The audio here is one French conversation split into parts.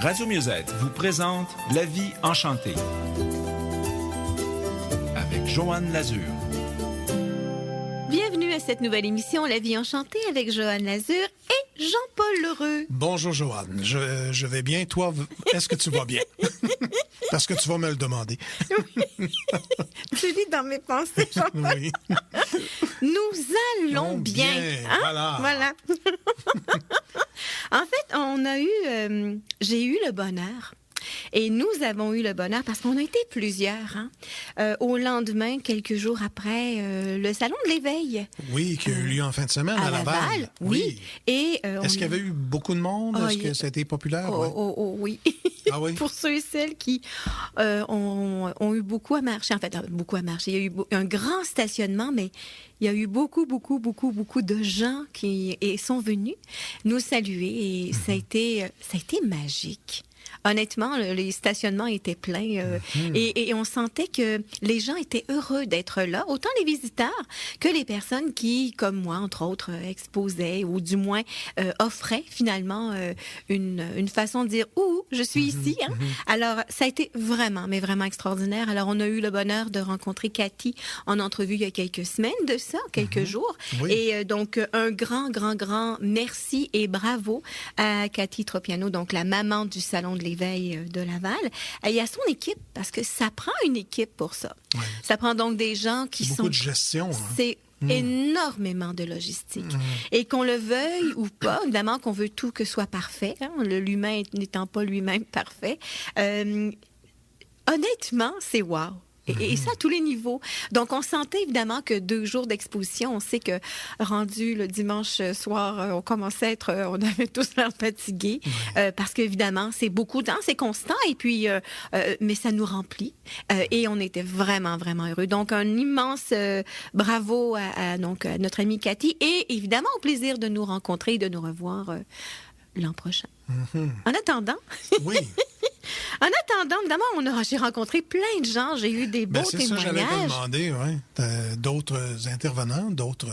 Radio Mieux-être vous présente La vie enchantée avec Joanne Lazure. Bienvenue à cette nouvelle émission La vie enchantée avec Joanne Lazure et Jean-Paul Lheureux. Bonjour Joanne, je vais bien. Toi, est-ce que tu vas bien? Parce que tu vas me le demander. Oui. Tu lis dans mes pensées, Jean-Paul. Oui. Nous allons bien. Hein? Voilà. En fait, j'ai eu le bonheur. Et nous avons eu le bonheur parce qu'on a été plusieurs. Au lendemain, quelques jours après, le Salon de l'éveil. Oui, qui a eu lieu en fin de semaine à Laval. Oui. Et, est-ce qu'il y avait eu beaucoup de monde? Est-ce que ça a été populaire? Oui. Ah oui? Pour ceux et celles qui ont eu beaucoup à marcher. En fait, beaucoup à marcher. Il y a eu un grand stationnement, mais il y a eu beaucoup de gens qui sont venus nous saluer. Et ça a été magique. Honnêtement, les stationnements étaient pleins et on sentait que les gens étaient heureux d'être là, autant les visiteurs que les personnes qui, comme moi, entre autres, exposaient ou du moins offraient finalement une façon de dire « Ouh, je suis ici ». Alors, ça a été vraiment, mais vraiment extraordinaire. Alors, on a eu le bonheur de rencontrer Cathy en entrevue il y a quelques semaines de ça, quelques jours. Oui. Et donc, un grand merci et bravo à Cathy Tropiano, donc la maman du Salon de l'éveil de Laval, et à son équipe, parce que ça prend une équipe pour ça. Ouais. Ça prend donc des gens qui sont... Beaucoup de gestion. Hein? C'est énormément de logistique. Et qu'on le veuille ou pas, évidemment qu'on veut tout que soit parfait, hein, l'humain n'étant pas lui-même parfait. Honnêtement, c'est wow. Et ça à tous les niveaux. Donc, on sentait évidemment que 2 jours d'exposition, on sait que rendu le dimanche soir, on commençait à être, on avait tous l'air fatigués parce qu'évidemment, c'est beaucoup de temps, c'est constant et puis, mais ça nous remplit et on était vraiment heureux. Donc, un immense bravo à notre amie Cathy et évidemment au plaisir de nous rencontrer et de nous revoir l'an prochain. En attendant... Oui. En attendant, évidemment, j'ai rencontré plein de gens. J'ai eu des beaux témoignages. C'est ça, j'allais te demander, oui. D'autres intervenants, d'autres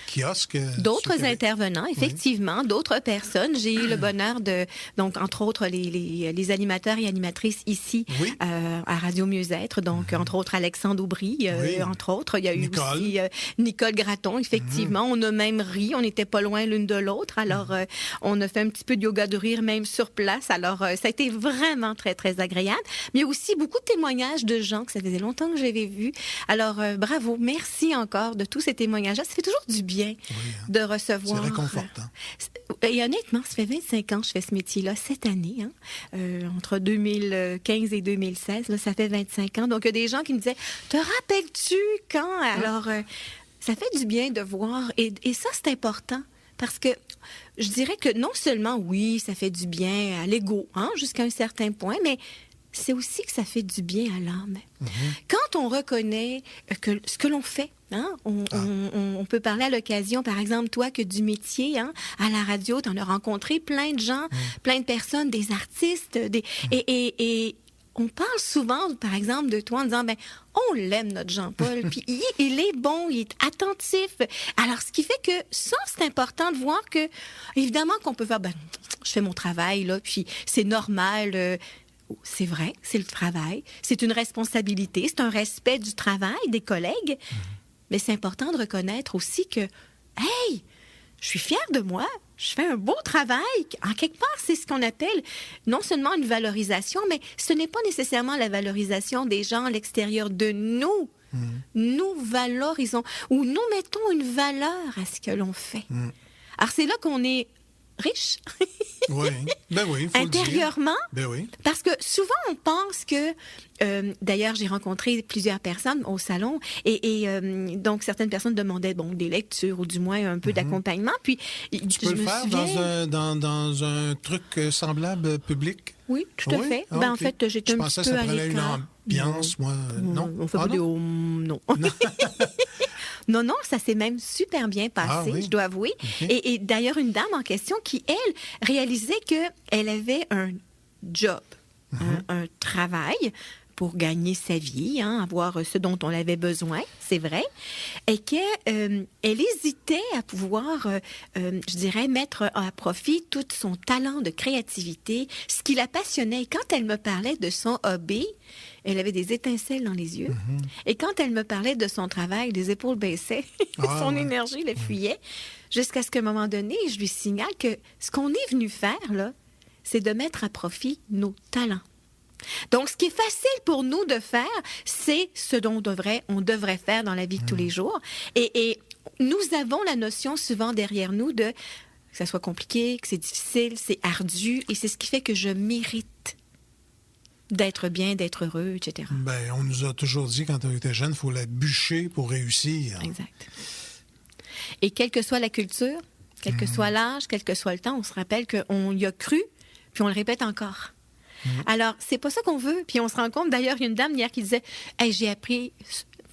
kiosques. D'autres intervenants, effectivement, d'autres personnes. J'ai eu le bonheur de, donc, entre autres, les animateurs et animatrices ici à Radio Mieux-être. Donc, entre autres, Alexandre Aubry, entre autres. Il y a eu aussi Nicole Gratton, effectivement. On a même ri. On n'était pas loin l'une de l'autre. Alors, on a fait un petit peu de yoga de rire même sur place. Alors, ça a été vraiment très agréable. Mais il y a aussi beaucoup de témoignages de gens que ça faisait longtemps que j'avais vus. Alors, bravo. Merci encore de tous ces témoignages-là. Ça fait toujours du bien de recevoir. C'est réconfortant. Et honnêtement, ça fait 25 ans que je fais ce métier-là cette année. Entre 2015 et 2016, là, ça fait 25 ans. Donc, il y a des gens qui me disaient, te rappelles-tu quand? Alors, ça fait du bien de voir. Et ça, c'est important. Parce que je dirais que non seulement, oui, ça fait du bien à l'ego, jusqu'à un certain point, mais c'est aussi que ça fait du bien à l'âme. Quand on reconnaît que ce que l'on fait, on peut parler à l'occasion, par exemple, toi, que du métier, à la radio, tu en as rencontré plein de gens, plein de personnes, des artistes, et on parle souvent, par exemple, de toi en disant, on l'aime, notre Jean-Paul, puis il est bon, il est attentif. Alors, ce qui fait que ça, c'est important de voir que, évidemment, qu'on peut faire, je fais mon travail, là, puis c'est normal. C'est vrai, c'est le travail. C'est une responsabilité, c'est un respect du travail des collègues. Mais c'est important de reconnaître aussi que, hey, je suis fière de moi. Je fais un beau travail. En quelque part, c'est ce qu'on appelle non seulement une valorisation, mais ce n'est pas nécessairement la valorisation des gens à l'extérieur de nous. Nous valorisons ou nous mettons une valeur à ce que l'on fait. Alors, c'est là qu'on est riche. Oui, oui, faut intérieurement. Le dire. Oui. Parce que souvent, on pense que... d'ailleurs, j'ai rencontré plusieurs personnes au salon et donc, certaines personnes demandaient des lectures ou du moins un peu d'accompagnement. Puis, tu peux le faire dans un truc semblable public? Oui, tout à fait. Okay. En fait, j'étais un petit peu à l'écart. Je pensais que ça prenait une ambiance, moi. Non? On fait pas non. Non, ça s'est même super bien passé, je dois avouer. Et d'ailleurs, une dame en question qui, elle, réalisait qu'elle avait un job, un travail pour gagner sa vie, avoir ce dont on avait besoin, c'est vrai, et qu'elle hésitait à pouvoir, je dirais, mettre à profit tout son talent de créativité, ce qui la passionnait. Et quand elle me parlait de son hobby, elle avait des étincelles dans les yeux. Et quand elle me parlait de son travail, les épaules baissaient, son énergie la fuyait, jusqu'à ce qu'à un moment donné, je lui signale que ce qu'on est venu faire, là, c'est de mettre à profit nos talents. Donc, ce qui est facile pour nous de faire, c'est ce dont on devrait faire dans la vie de tous les jours. Et nous avons la notion souvent derrière nous que ça soit compliqué, que c'est difficile, c'est ardu, et c'est ce qui fait que je mérite d'être bien, d'être heureux, etc. Ben, on nous a toujours dit, quand on était jeune, il faut la bûcher pour réussir. Exact. Et quelle que soit la culture, quel que soit l'âge, quel que soit le temps, on se rappelle qu'on y a cru, puis on le répète encore. Alors, c'est pas ça qu'on veut. Puis on se rend compte, d'ailleurs, il y a une dame hier qui disait « Hey, j'ai appris,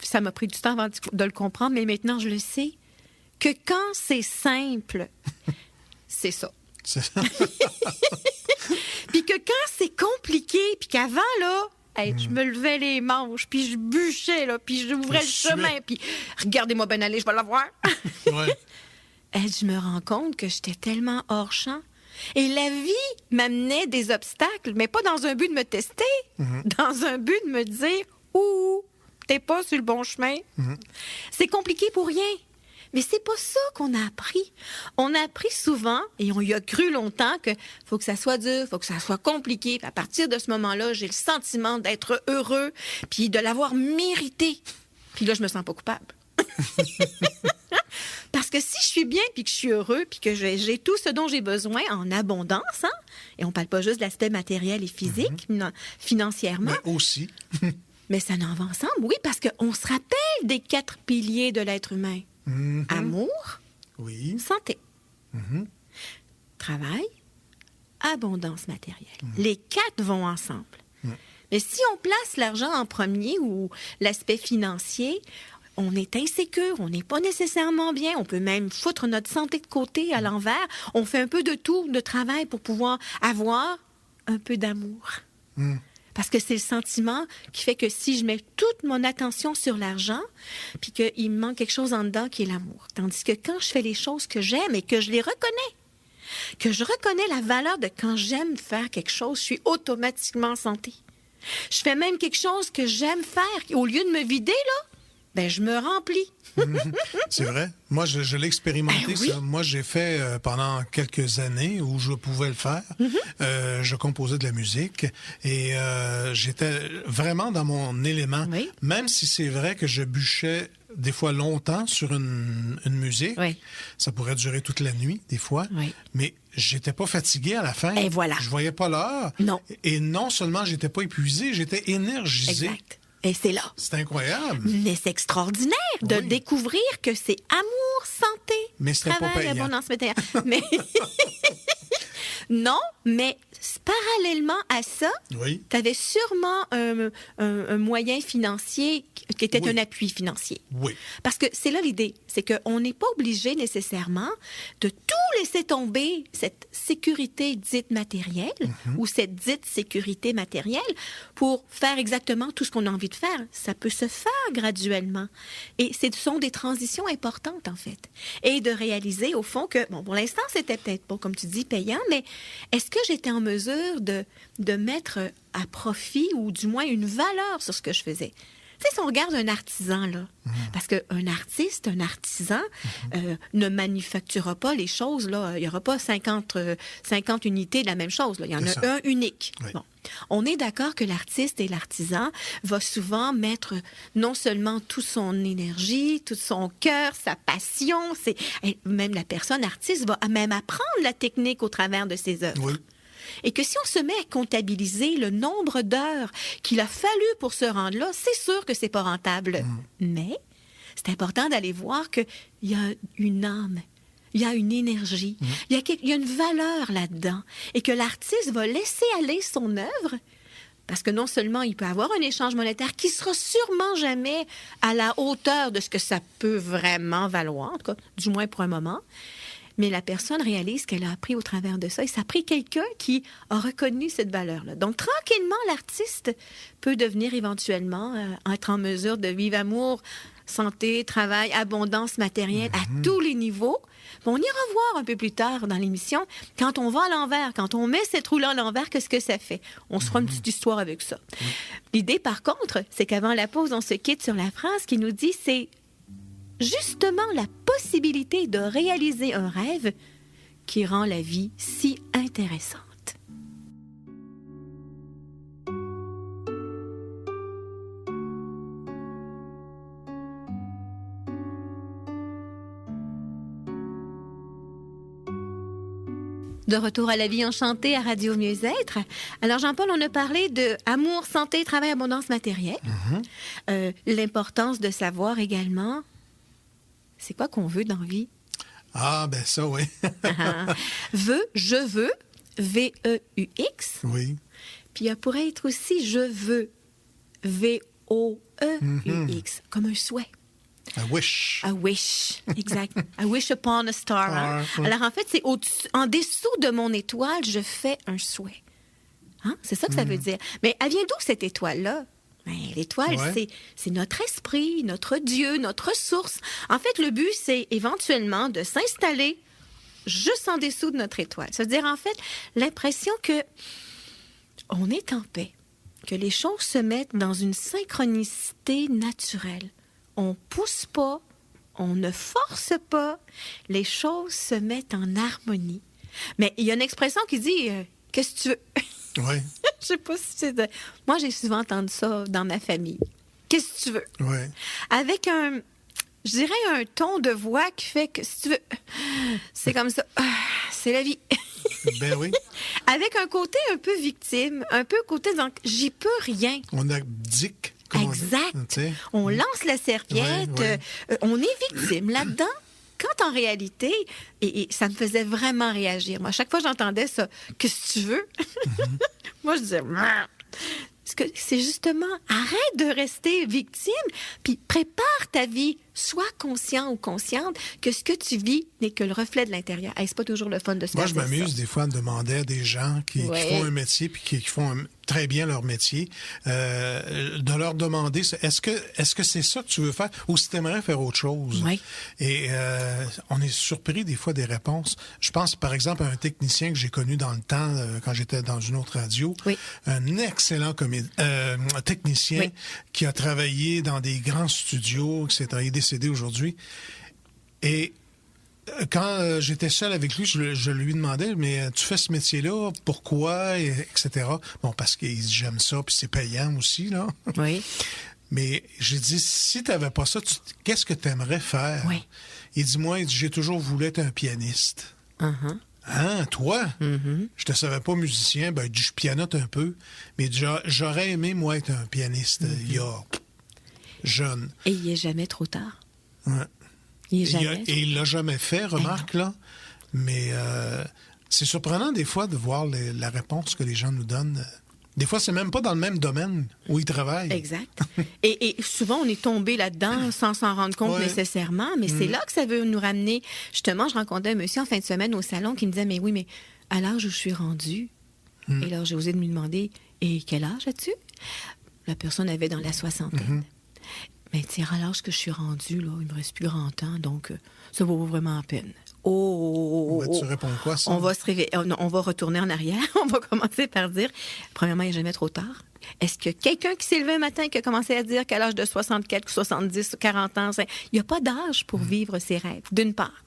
ça m'a pris du temps avant de le comprendre, mais maintenant je le sais, que quand c'est simple, c'est ça. » Puis que quand c'est compliqué, puis qu'avant, là, hey, je me levais les manches, puis je bûchais, là, puis j'ouvrais le chemin, puis regardez-moi bien aller, je vais l'avoir. Ouais. Je me rends compte que j'étais tellement hors champ. Et la vie m'amenait des obstacles, mais pas dans un but de me tester, dans un but de me dire « Ouh, t'es pas sur le bon chemin. C'est compliqué pour rien. Mais c'est pas ça qu'on a appris. On a appris souvent, et on y a cru longtemps, que faut que ça soit dur, faut que ça soit compliqué. Puis à partir de ce moment-là, j'ai le sentiment d'être heureux, puis de l'avoir mérité. Puis là, je me sens pas coupable. Parce que si je suis bien, puis que je suis heureux, puis que j'ai tout ce dont j'ai besoin en abondance, et on parle pas juste de l'aspect matériel et physique, financièrement. Mais aussi. Mais ça en va ensemble, oui, parce qu'on se rappelle des 4 piliers de l'être humain. Amour, oui. santé, travail, abondance matérielle. Les 4 vont ensemble. Mais si on place l'argent en premier ou l'aspect financier, on est insécure, on n'est pas nécessairement bien, on peut même foutre notre santé de côté à l'envers. On fait un peu de tout, de travail pour pouvoir avoir un peu d'amour. Parce que c'est le sentiment qui fait que si je mets toute mon attention sur l'argent, puis qu'il me manque quelque chose en dedans qui est l'amour. Tandis que quand je fais les choses que j'aime et que je les reconnais, que je reconnais la valeur de quand j'aime faire quelque chose, je suis automatiquement en santé. Je fais même quelque chose que j'aime faire. Au lieu de me vider, là, ben je me remplis. C'est vrai. Moi, je l'ai expérimenté, Ben oui. ça. Moi, j'ai fait pendant quelques années où je pouvais le faire. Je composais de la musique et j'étais vraiment dans mon élément. Oui. Même si c'est vrai que je bûchais des fois longtemps sur une musique. Oui. Ça pourrait durer toute la nuit, des fois. Oui. Mais j'étais pas fatigué à la fin. Et voilà. Je voyais pas l'heure. Non. Et non seulement j'étais pas épuisé, j'étais énergisé. Exact. Et c'est là. C'est incroyable. Mais c'est extraordinaire de Oui. découvrir que c'est amour, santé, Mais c'était pas travail, payant. abondance matérielle. Mais non, mais parallèlement à ça, Oui. tu avais sûrement un moyen financier qui était Oui. un appui financier. Oui. Parce que c'est là l'idée, c'est qu'on n'est pas obligé nécessairement de tout laisser tomber, cette sécurité dite matérielle ou cette dite sécurité matérielle pour faire exactement tout ce qu'on a envie de faire. Ça peut se faire graduellement. Et ce sont des transitions importantes, en fait. Et de réaliser, au fond, que, bon, pour l'instant, c'était peut-être pas, comme tu dis, payant, mais est-ce que j'étais en mesure de mettre à profit ou du moins une valeur sur ce que je faisais? Tu sais, si on regarde un artisan, là, parce qu'un artiste, un artisan ne manufacturera pas les choses, là. Il n'y aura pas 50 unités de la même chose, là. Il y en C'est a ça. un unique. Oui. Bon. On est d'accord que l'artiste et l'artisan va souvent mettre non seulement toute son énergie, tout son cœur, sa passion, et même la personne artiste va même apprendre la technique au travers de ses œuvres. Oui. Et que si on se met à comptabiliser le nombre d'heures qu'il a fallu pour se rendre là, c'est sûr que c'est pas rentable. Mais c'est important d'aller voir qu'il y a une âme, il y a une énergie, il y a une valeur là-dedans. Et que l'artiste va laisser aller son œuvre, parce que non seulement il peut avoir un échange monétaire qui sera sûrement jamais à la hauteur de ce que ça peut vraiment valoir, en tout cas, du moins pour un moment, mais la personne réalise qu'elle a appris au travers de ça. Et ça a pris quelqu'un qui a reconnu cette valeur-là. Donc, tranquillement, l'artiste peut devenir éventuellement, être en mesure de vivre amour, santé, travail, abondance matérielle à tous les niveaux. On ira voir un peu plus tard dans l'émission, quand on va à l'envers, quand on met cette roue-là à l'envers, qu'est-ce que ça fait? On se fera une petite histoire avec ça. L'idée, par contre, c'est qu'avant la pause, on se quitte sur la phrase qui nous dit, c'est justement la possibilité de réaliser un rêve qui rend la vie si intéressante. De retour à la vie enchantée à Radio Mieux-être. Alors, Jean-Paul, on a parlé de amour, santé, travail, abondance matérielle. L'importance de savoir également, c'est quoi qu'on veut dans la vie? Ah, ben ça, oui. Je veux, V-E-U-X. Oui. Puis il pourrait être aussi je veux, V-O-E-U-X, comme un souhait. A wish. A wish, exact. I wish upon a star. Alors, en fait, c'est en dessous de mon étoile, je fais un souhait. Hein? C'est ça que ça veut dire. Mais elle vient d'où, cette étoile-là? Ben, l'étoile, c'est notre esprit, notre Dieu, notre source. En fait, le but, c'est éventuellement de s'installer juste en dessous de notre étoile. C'est-à-dire, en fait, l'impression que on est en paix, que les choses se mettent dans une synchronicité naturelle. On pousse pas, on ne force pas, les choses se mettent en harmonie. Mais il y a une expression qui dit qu'est-ce que tu veux? Oui. Je sais pas si c'est Moi, j'ai souvent entendu ça dans ma famille. Qu'est-ce que tu veux? Oui. Avec un ton de voix qui fait que si tu veux, c'est comme ça. C'est la vie. Ben oui. Avec un côté un peu victime, un peu côté donc j'y peux rien. On abdique. Exact. On lance la serviette, on est victime là-dedans. Quand en réalité, et ça me faisait vraiment réagir. Moi, à chaque fois que j'entendais ça, qu'est-ce que tu veux? Moi, je disais, parce que c'est justement, arrête de rester victime, puis prépare ta vie. Sois conscient ou consciente que ce que tu vis n'est que le reflet de l'intérieur. Hey, c'est pas toujours le fun de se Moi, faire je m'amuse des fois à demander à des gens qui font un métier puis qui font très bien leur métier, de leur demander est-ce que c'est ça que tu veux faire ou si tu aimerais faire autre chose? Oui. Et on est surpris des fois des réponses. Je pense par exemple à un technicien que j'ai connu dans le temps quand j'étais dans une autre radio, un excellent technicien qui a travaillé dans des grands studios, etc. Il est décédé aujourd'hui. Et quand j'étais seul avec lui, je lui demandais, mais tu fais ce métier-là, pourquoi, etc. Bon, parce que j'aime ça, puis c'est payant aussi, là. Oui. Mais j'ai dit, si tu n'avais pas ça, qu'est-ce que tu aimerais faire? Oui. Il dit, moi, j'ai toujours voulu être un pianiste. Hein, toi? Je te savais pas musicien, ben, je pianote un peu, mais j'aurais aimé, moi, être un pianiste il y a jeune. Et il n'est jamais trop tard. Ouais. Il est jamais. Et il l'a jamais fait, remarque, là. Mais c'est surprenant, des fois, de voir la réponse que les gens nous donnent. Des fois, c'est même pas dans le même domaine où ils travaillent. Exact. Et souvent, on est tombé là-dedans sans s'en rendre compte nécessairement, mais c'est là que ça veut nous ramener. Justement, je rencontrais un monsieur en fin de semaine au salon qui me disait, mais oui, mais à l'âge où je suis rendue, et là, j'ai osé de lui demander, et quel âge as-tu? La personne avait dans la soixantaine. Mais tu sais, à l'âge que je suis rendue, là, il me reste plus grand temps, donc ça vaut vraiment la peine. Tu réponds quoi, ça? On va se réveiller, on va retourner en arrière. On va commencer par dire, premièrement, il n'est jamais trop tard. Est-ce que quelqu'un qui s'est levé un matin et qui a commencé à dire qu'à l'âge de 64, 70, 40 ans, il n'y a pas d'âge pour vivre ses rêves, d'une part.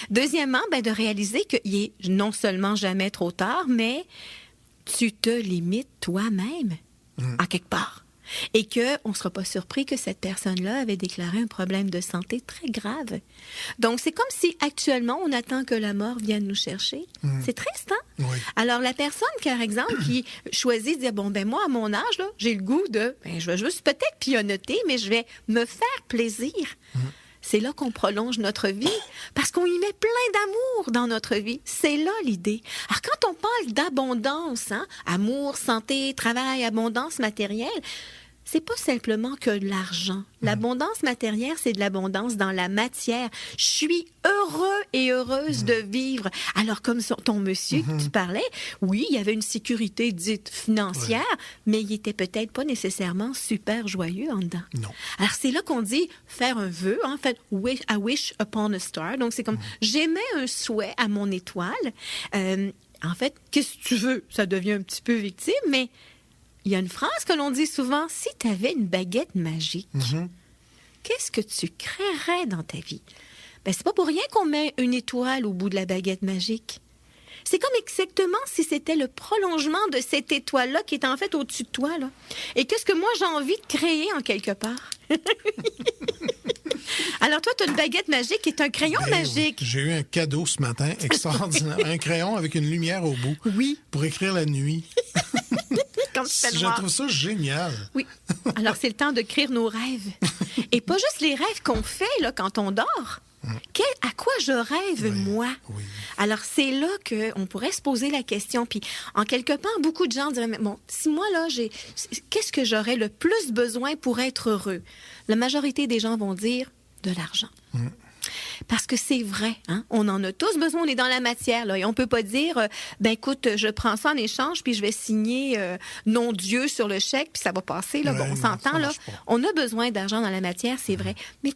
Deuxièmement, de réaliser qu'il est non seulement jamais trop tard, mais tu te limites toi-même à quelque part. Et qu'on ne sera pas surpris que cette personne-là avait déclaré un problème de santé très grave. Donc, c'est comme si actuellement, on attend que la mort vienne nous chercher. C'est triste, hein? Oui. Alors, la personne, par exemple, qui choisit de dire, bon, moi, à mon âge, là, j'ai le goût de, je vais juste peut-être pianoter, mais je vais me faire plaisir. C'est là qu'on prolonge notre vie, parce qu'on y met plein d'amour dans notre vie. C'est là l'idée. Alors, quand on parle d'abondance, amour, santé, travail, abondance matérielle, c'est pas simplement que de l'argent. L'abondance matérielle, c'est de l'abondance dans la matière. Je suis heureux et heureuse de vivre. Alors, comme ton monsieur que tu parlais, oui, il y avait une sécurité dite financière, mais il était peut-être pas nécessairement super joyeux en dedans. Non. Alors, c'est là qu'on dit faire un vœu, en fait, I wish upon a star. Donc, c'est comme j'émets un souhait à mon étoile. En fait, qu'est-ce que tu veux? Ça devient un petit peu victime, mais il y a une phrase que l'on dit souvent, si tu avais une baguette magique, qu'est-ce que tu créerais dans ta vie? Ben, c'est pas pour rien qu'on met une étoile au bout de la baguette magique. C'est comme exactement si c'était le prolongement de cette étoile-là qui est en fait au-dessus de toi, là. Et qu'est-ce que moi j'ai envie de créer en quelque part? Alors toi, tu as une baguette magique qui est un crayon magique. Oui. J'ai eu un cadeau ce matin extraordinaire. Un crayon avec une lumière au bout. Oui. Pour écrire la nuit. Je trouve ça génial. Oui. Alors, c'est le temps de créer nos rêves. Et pas juste les rêves qu'on fait là, quand on dort. À quoi je rêve, moi? Oui. Alors, c'est là qu'on pourrait se poser la question. Puis, en quelque part, beaucoup de gens diraient, mais bon, si moi, là, qu'est-ce que j'aurais le plus besoin pour être heureux? La majorité des gens vont dire de l'argent. Parce que c'est vrai, hein? On en a tous besoin, on est dans la matière, là, et on peut pas dire, ben écoute, je prends ça en échange, puis je vais signer non Dieu sur le chèque, puis ça va passer, là. Bon, on s'entend, là. On a besoin d'argent dans la matière, c'est vrai. Mais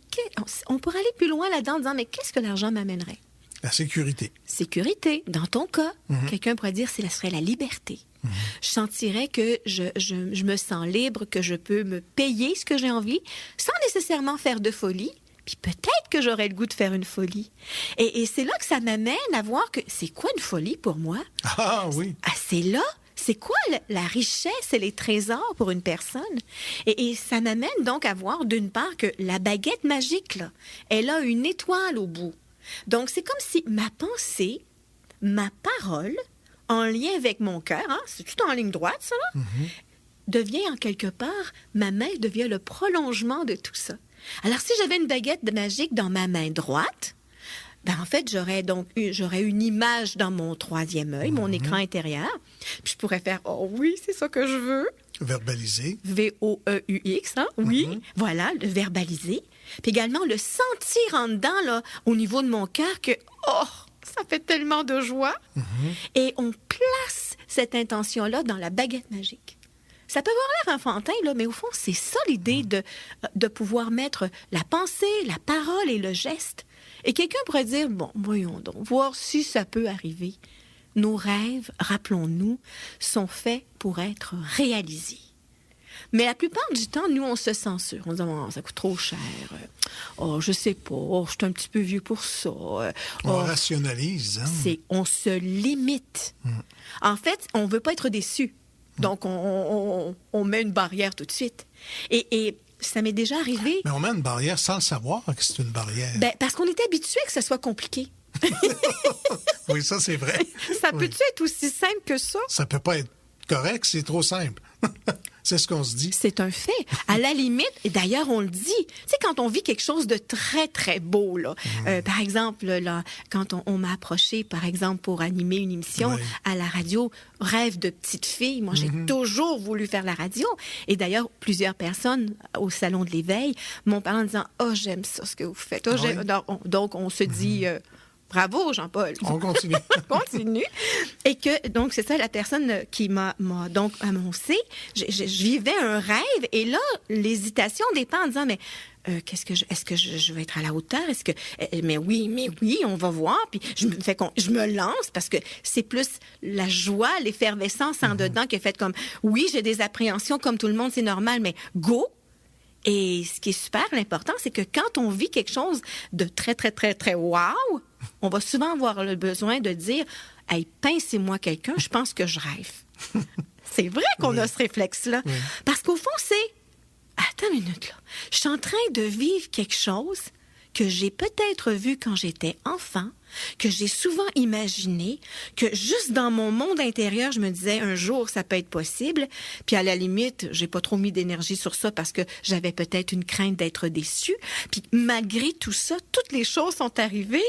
on pourrait aller plus loin là-dedans en disant, mais qu'est-ce que l'argent m'amènerait? La sécurité. Sécurité. Dans ton cas, quelqu'un pourrait dire, ce serait la liberté. Je sentirais que je me sens libre, que je peux me payer ce que j'ai envie, sans nécessairement faire de folie. Puis peut-être que j'aurais le goût de faire une folie. Et c'est là que ça m'amène à voir que c'est quoi une folie pour moi? Ah oui. C'est là. C'est quoi la richesse et les trésors pour une personne? Et ça m'amène donc à voir d'une part que la baguette magique, là, elle a une étoile au bout. Donc c'est comme si ma pensée, ma parole, en lien avec mon cœur, hein, c'est tout en ligne droite, ça, là, devient en quelque part, ma main devient le prolongement de tout ça. Alors, si j'avais une baguette magique dans ma main droite, ben en fait, j'aurais une image dans mon troisième œil, mon écran intérieur. Puis je pourrais faire « Oh oui, c'est ça que je veux ». Verbaliser. V-O-E-U-X, hein? Oui, voilà, le verbaliser. Puis également, le sentir en dedans, là, au niveau de mon cœur, que « Oh, ça fait tellement de joie ». Et on place cette intention-là dans la baguette magique. Ça peut avoir l'air enfantin, là, mais au fond, c'est ça l'idée de pouvoir mettre la pensée, la parole et le geste. Et quelqu'un pourrait dire, bon, voyons donc, voir si ça peut arriver. Nos rêves, rappelons-nous, sont faits pour être réalisés. Mais la plupart du temps, nous, on se censure. On dit, oh, ça coûte trop cher. Oh, je sais pas. Oh, je suis un petit peu vieux pour ça. On rationalise. Hein? On se limite. En fait, on veut pas être déçu. Donc, on met une barrière tout de suite. Et ça m'est déjà arrivé. Mais on met une barrière sans le savoir que c'est une barrière. Ben, parce qu'on est habitué que ça soit compliqué. Oui, ça, c'est vrai. Ça peut-tu être aussi simple que ça? Ça peut pas être correct, c'est trop simple. C'est ce qu'on se dit. C'est un fait. À la limite, et d'ailleurs, on le dit, tu sais, quand on vit quelque chose de très, très beau, là, par exemple, là, quand on m'a approché, par exemple, pour animer une émission à la radio, Rêve de petite fille, moi, j'ai toujours voulu faire la radio. Et d'ailleurs, plusieurs personnes au Salon de l'Éveil m'ont parlé en disant « Oh, j'aime ça, ce que vous faites. Oh, donc, on se dit... Bravo, Jean-Paul. On continue. On continue. Et que, donc, c'est ça, la personne qui m'a donc annoncé. Je vivais un rêve. Et là, l'hésitation dépend en disant, mais est-ce que je vais être à la hauteur? Mais oui, on va voir. Puis je me lance parce que c'est plus la joie, l'effervescence en dedans qui est faite comme, oui, j'ai des appréhensions comme tout le monde, c'est normal, mais go! Et ce qui est super l'important, c'est que quand on vit quelque chose de très, très, très, très wow, on va souvent avoir le besoin de dire « Hey, pincez-moi quelqu'un, je pense que je rêve. » C'est vrai qu'on a ce réflexe-là. Oui. Parce qu'au fond, c'est « Attends une minute, là. Je suis en train de vivre quelque chose que j'ai peut-être vu quand j'étais enfant, que j'ai souvent imaginé, que juste dans mon monde intérieur, je me disais un jour ça peut être possible, puis à la limite, j'ai pas trop mis d'énergie sur ça parce que j'avais peut-être une crainte d'être déçue, puis malgré tout ça, toutes les choses sont arrivées.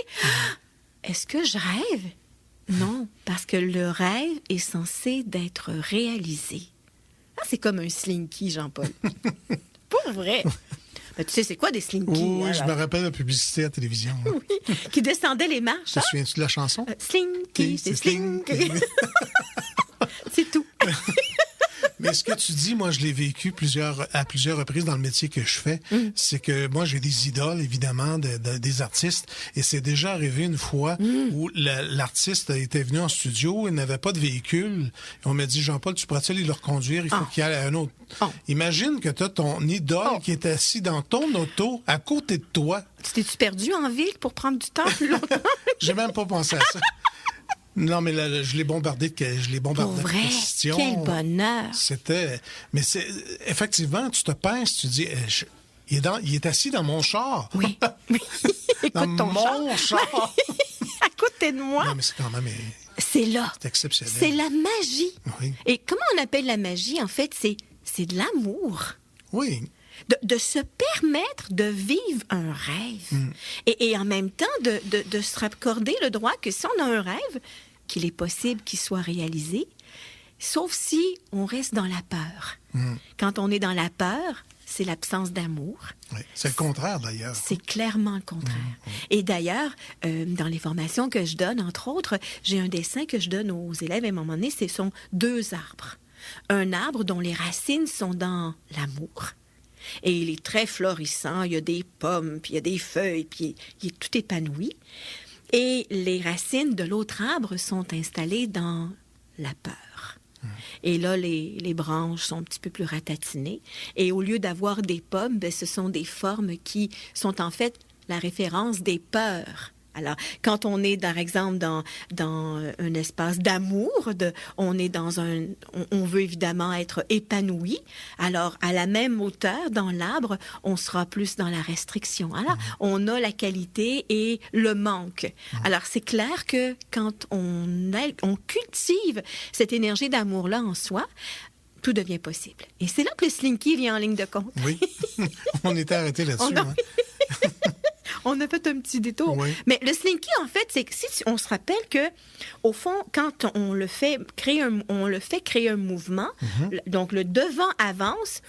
Est-ce que je rêve? Non, parce que le rêve est censé d'être réalisé. que c'est comme un slinky, Jean-Paul? Pour vrai. Ben, tu sais, c'est quoi des slinky? Oui, je me rappelle la publicité à la télévision. Là. Oui, qui descendaient les marches. Te souviens-tu de la chanson? Slinky, c'est Slinky. C'est tout. Mais ce que tu dis, moi, je l'ai vécu à plusieurs reprises dans le métier que je fais. C'est que moi, j'ai des idoles, évidemment, des artistes. Et c'est déjà arrivé une fois où l'artiste était venu en studio, il n'avait pas de véhicule. Et on m'a dit, Jean-Paul, tu pourrais-tu aller le reconduire? Il faut qu'il y ait un autre. Imagine que tu as ton idole qui est assis dans ton auto à côté de toi. Tu t'es-tu perdu en ville pour prendre du temps plus longtemps? J'ai même pas pensé à ça. Non, mais là, je l'ai bombardé de questions. Quel bonheur! Mais c'est effectivement, tu te pinces, tu dis, il est assis dans mon char. Oui. Écoute dans ton mon char. À côté de moi. Non, mais c'est quand même. C'est là. C'est exceptionnel. C'est la magie. Oui. Et comment on appelle la magie? En fait, c'est de l'amour. Oui. De se permettre de vivre un rêve. Et en même temps, de se raccorder le droit que si on a un rêve, qu'il est possible qu'il soit réalisé, sauf si on reste dans la peur. Quand on est dans la peur, c'est l'absence d'amour. Oui. C'est le contraire, d'ailleurs. C'est clairement le contraire. Et d'ailleurs, dans les formations que je donne, entre autres, j'ai un dessin que je donne aux élèves à un moment donné, ce sont 2 arbres. Un arbre dont les racines sont dans l'amour. Et il est très florissant, il y a des pommes, puis il y a des feuilles, puis il est tout épanoui. Et les racines de l'autre arbre sont installées dans la peur. Et là, les branches sont un petit peu plus ratatinées. Et au lieu d'avoir des pommes, ben, ce sont des formes qui sont en fait la référence des peurs. Alors, quand on est, par exemple, dans un espace d'amour, on est on veut évidemment être épanoui. Alors, à la même hauteur, dans l'arbre, on sera plus dans la restriction. Alors, on a la qualité et le manque. Alors, c'est clair que quand on cultive cette énergie d'amour-là en soi, tout devient possible. Et c'est là que le slinky vient en ligne de compte. Oui, on était arrêté là-dessus. On a fait un petit détour. Oui. Mais le slinky, en fait, c'est que si on se rappelle que, au fond, quand on le fait créer un mouvement, donc le devant avance,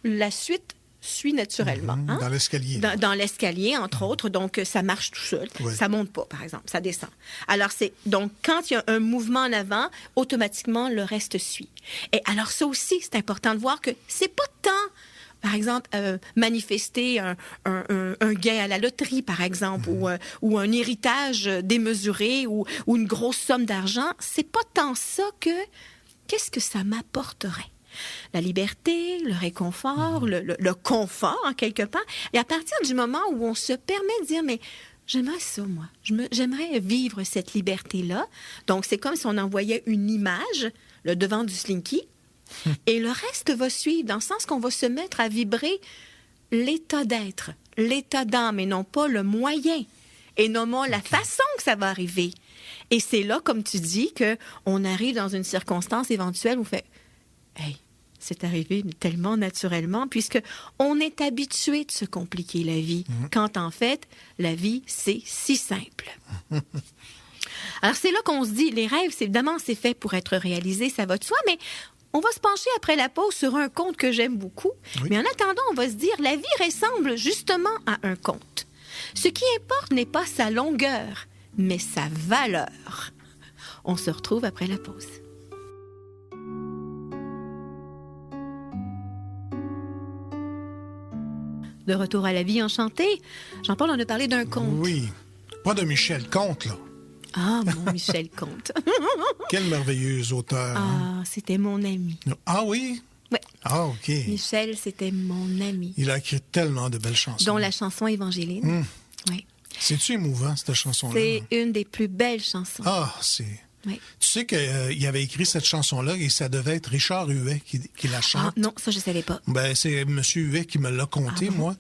la suite suit naturellement. Hein? Dans l'escalier. Dans l'escalier, entre autres. Donc, ça marche tout seul. Oui. Ça monte pas, par exemple. Ça descend. Alors, donc, quand il y a un mouvement en avant, automatiquement, le reste suit. Et alors, ça aussi, c'est important de voir que c'est pas tant... Par exemple, manifester un gain à la loterie, par exemple, ou un héritage démesuré ou une grosse somme d'argent, c'est pas tant ça que qu'est-ce que ça m'apporterait? La liberté, le réconfort, le confort, en quelque part. Et à partir du moment où on se permet de dire, mais j'aimerais ça, moi. J'aimerais vivre cette liberté-là. Donc, c'est comme si on envoyait une image, le devant du slinky, et le reste va suivre, dans le sens qu'on va se mettre à vibrer l'état d'être, l'état d'âme, et non pas le moyen, et non pas la façon que ça va arriver. Et c'est là, comme tu dis, qu'on arrive dans une circonstance éventuelle où on fait « Hey, c'est arrivé tellement naturellement, puisque on est habitué de se compliquer la vie, quand en fait, la vie, c'est si simple. » Alors, c'est là qu'on se dit, les rêves, évidemment, c'est fait pour être réalisé, ça va de soi, mais on va se pencher après la pause sur un conte que j'aime beaucoup. Oui. Mais en attendant, on va se dire, la vie ressemble justement à un conte. Ce qui importe n'est pas sa longueur, mais sa valeur. On se retrouve après la pause. De retour à la vie enchantée, Jean-Paul, on a parlé d'un conte. Oui, pas de Michel Comte, là. Ah, mon Michel Comte. Quel merveilleux auteur. Ah, c'était mon ami. Ah oui? Oui. Ah, OK. Michel, c'était mon ami. Il a écrit tellement de belles chansons. Dont la chanson Évangéline. Oui. C'est-tu émouvant, cette chanson-là? C'est une des plus belles chansons. Ah, c'est... Oui. Tu sais qu'il avait écrit cette chanson-là et ça devait être Richard Huet qui la chante. Ah, non, ça, je ne savais pas. Ben, c'est M. Huet qui me l'a conté, moi,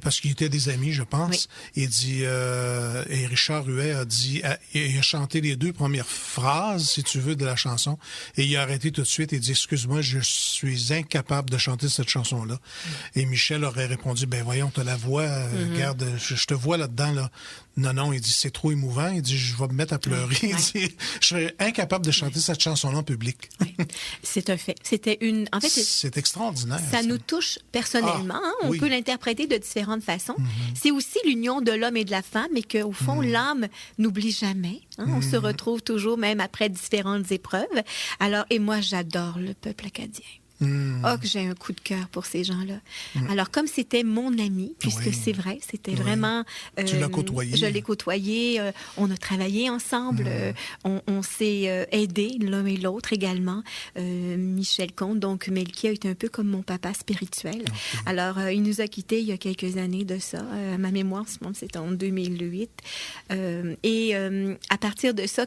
parce qu'ils étaient des amis, je pense. Oui. Il dit, et Richard Huet a dit, il a chanté les 2 premières phrases, si tu veux, de la chanson, et il a arrêté tout de suite et dit, excuse-moi, je suis incapable de chanter cette chanson-là. Et Michel aurait répondu, ben voyons, t'as la voix, regarde, je te vois là-dedans, là. Non, il dit, c'est trop émouvant. Il dit, je vais me mettre à pleurer. Il dit, serais incapable de chanter cette chanson-là en public. Oui. C'est un fait. En fait, c'est extraordinaire. Ça nous touche personnellement. On peut l'interpréter de différentes façons. C'est aussi l'union de l'homme et de la femme et qu'au fond, l'âme n'oublie jamais. On se retrouve toujours, même après différentes épreuves. Alors, et moi, j'adore le peuple acadien. Oh, que j'ai un coup de cœur pour ces gens-là. Alors, comme c'était mon ami, puisque c'est vrai, c'était vraiment... Tu l'as côtoyé. Je l'ai côtoyé. On a travaillé ensemble. On s'est aidés l'un et l'autre également. Michel Comte, donc Melky, a été un peu comme mon papa spirituel. Okay. Alors, il nous a quittés il y a quelques années de ça. Ma mémoire, c'était en 2008. Et à partir de ça,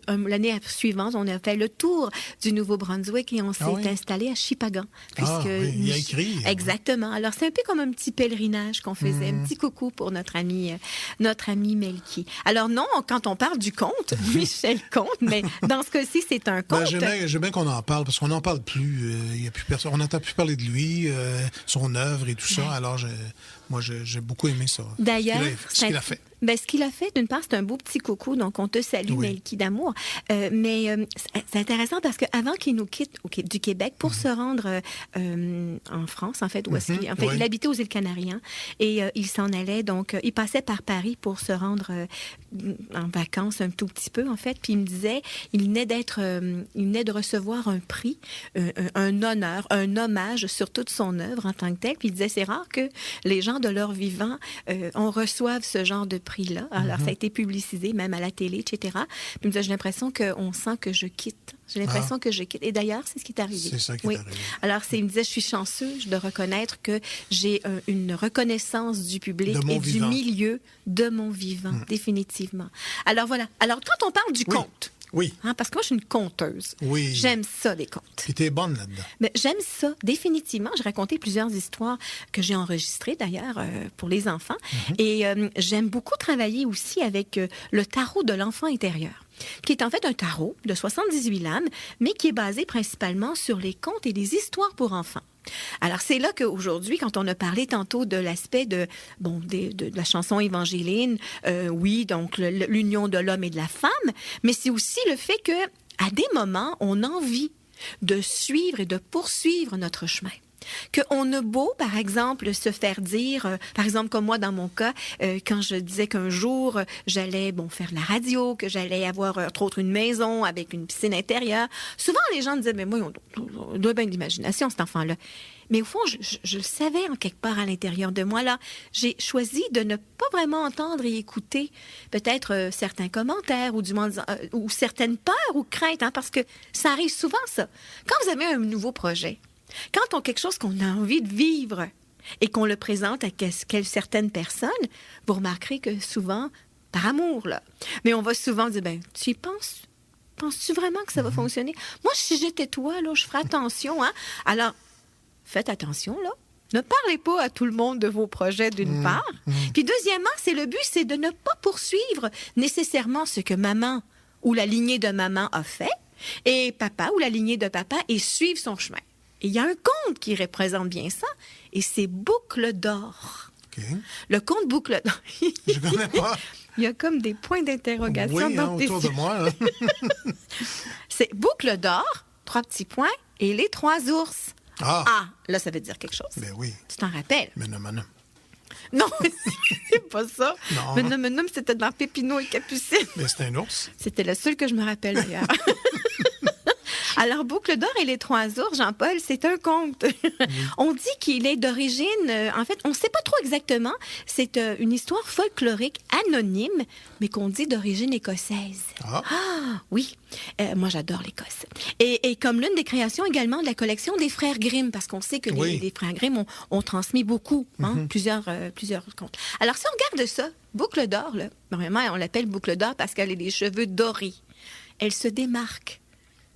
l'année suivante, on a fait le tour du Nouveau-Brunswick et on s'est installé à Shippagan. Il a écrit. Exactement. Alors, c'est un peu comme un petit pèlerinage qu'on faisait, un petit coucou pour notre ami Melky. Alors non, quand on parle du conte, Michel Comte, mais dans ce cas-ci, c'est un conte. J'aime bien qu'on en parle, parce qu'on n'en parle plus. Il y a plus personne. On n'entend plus parler de lui, son œuvre et tout ça. Alors, moi, j'ai beaucoup aimé ça. D'ailleurs, ce qu'il a fait. Ben, ce qu'il a fait, d'une part, c'est un beau petit coucou, donc on te salue, Melky d'amour. Mais c'est intéressant parce qu'avant qu'il nous quitte du Québec pour se rendre en France, en fait, où est-ce qu'il... En fait, il habitait aux îles Canaries, et il s'en allait, donc il passait par Paris pour se rendre en vacances un tout petit peu, en fait, puis il me disait, il venait de recevoir un prix, un honneur, un hommage sur toute son œuvre en tant que tel, puis il disait, c'est rare que les gens de leur vivant, on reçoive ce genre de prix-là. Alors, ça a été publicisé, même à la télé, etc. Puis il me disait, j'ai l'impression qu'on sent que je quitte. J'ai l'impression que je quitte. Et d'ailleurs, c'est ce qui est arrivé. C'est ça qui est arrivé. Alors, il me disait, je suis chanceuse de reconnaître que j'ai une reconnaissance du public et du milieu de mon vivant, définitivement. Alors, voilà. Alors, quand on parle du conte... Oui. Parce que moi, je suis une conteuse. Oui. J'aime ça, les contes. Puis t'es bonne là-dedans. Mais j'aime ça, définitivement. J'ai raconté plusieurs histoires que j'ai enregistrées, d'ailleurs, pour les enfants. Et j'aime beaucoup travailler aussi avec le tarot de l'enfant intérieur, qui est en fait un tarot de 78 lames, mais qui est basé principalement sur les contes et les histoires pour enfants. Alors, c'est là qu'aujourd'hui, quand on a parlé tantôt de l'aspect de la chanson évangéline, oui, donc l'union de l'homme et de la femme, mais c'est aussi le fait que, à des moments, on a envie de suivre et de poursuivre notre chemin. Qu'on a beau, par exemple, se faire dire, par exemple, comme moi dans mon cas, quand je disais qu'un jour, j'allais faire de la radio, que j'allais avoir, entre autres, une maison avec une piscine intérieure. Souvent, les gens disaient, mais moi, on doit bien d'imagination, cet enfant-là. Mais au fond, je le savais en quelque part à l'intérieur de moi. Là, j'ai choisi de ne pas vraiment entendre et écouter peut-être certains commentaires ou du moins ou certaines peurs ou craintes, parce que ça arrive souvent, ça. Quand vous avez un nouveau projet, quand on a quelque chose qu'on a envie de vivre et qu'on le présente à certaines personnes, vous remarquerez que souvent, par amour, là, mais on va souvent dire, tu y penses? Penses-tu vraiment que ça va fonctionner? Moi, si j'étais toi, là, je ferais attention, Alors, faites attention, là. Ne parlez pas à tout le monde de vos projets, d'une part. Puis deuxièmement, le but, c'est de ne pas poursuivre nécessairement ce que maman ou la lignée de maman a fait et papa ou la lignée de papa et suivre son chemin. Et il y a un conte qui représente bien ça, et c'est Boucle d'or. Okay. Le conte Boucle d'or. Je ne connais pas. Il y a comme des points d'interrogation dans tes autour de moi. C'est Boucle d'or, 3 petits points, et les 3 ours. Là, ça veut dire quelque chose. Ben oui. Tu t'en rappelles? Mais non. Non, c'est pas ça. Non. Mais c'était dans Pépino et Capucine. Mais c'était un ours. C'était le seul que je me rappelle, d'ailleurs. Alors, Boucle d'or et les 3 ours, Jean-Paul, c'est un conte. On dit qu'il est d'origine... en fait, on ne sait pas trop exactement. C'est une histoire folklorique anonyme, mais qu'on dit d'origine écossaise. Oui. Moi, j'adore l'Écosse. Et comme l'une des créations également de la collection des frères Grimm, parce qu'on sait que les frères Grimm ont transmis beaucoup, plusieurs contes. Alors, si on regarde ça, Boucle d'or, là, vraiment, on l'appelle Boucle d'or parce qu'elle a les cheveux dorés. Elle se démarque.